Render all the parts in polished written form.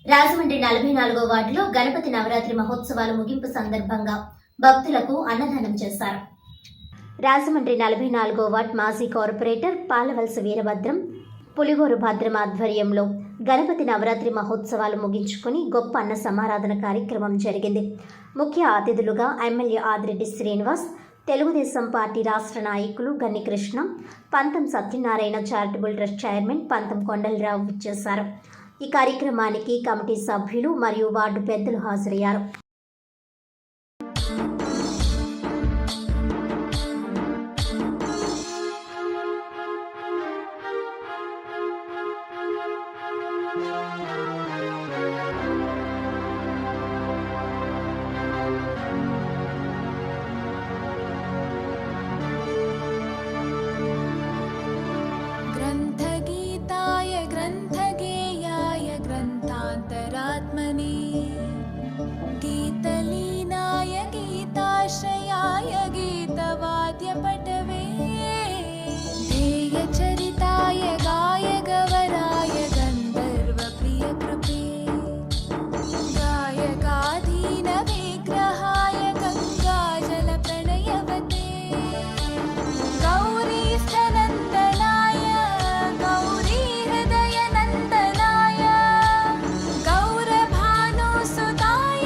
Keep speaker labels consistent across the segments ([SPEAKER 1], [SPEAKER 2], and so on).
[SPEAKER 1] రాజమండ్రి 44వ వార్డులో గణపతి నవరాత్రి మహోత్సవాల ముగింపు సందర్భంగా భక్తులకు అన్నదానం చేశారు. రాజమండ్రి 44వ వార్డ్ మాజీ కార్పొరేటర్ పాలవలస వీరభద్రం, పులిగోరు భద్రం ఆధ్వర్యంలో గణపతి నవరాత్రి మహోత్సవాలు ముగించుకుని గొప్ప అన్న సమారాధన కార్యక్రమం జరిగింది. ముఖ్య అతిథులుగా ఎమ్మెల్యే ఆదిరెడ్డి శ్రీనివాస్, తెలుగుదేశం పార్టీ రాష్ట్ర నాయకులు గన్ని కృష్ణ, పంతం సత్యనారాయణ చారిటబుల్ ట్రస్ట్ చైర్మన్ పంతం కొండలరావు ఇచ్చేశారు. ఈ కార్యక్రమానికి కమిటీ సభ్యులు మరియు వార్డు పెద్దలు హాజరయ్యారు.
[SPEAKER 2] गीतलीनाय गीताश्रयाय गीतवाद्यपटवे ध्येयचरिताय गायगवराय गन्धर्वप्रियकृपे गायकाधीनविग्रहाय गङ्गाजलप्रणयवते गौरीस्थनन्दनाय गौरीहृदयनन्दनाय गौरभानुसुताय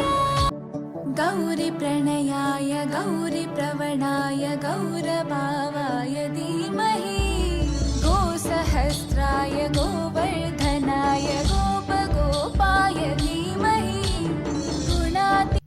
[SPEAKER 2] गौरीप्रणयाय गौरीप्रवणाय गौरभावाय धीमहि गोसहस्राय गो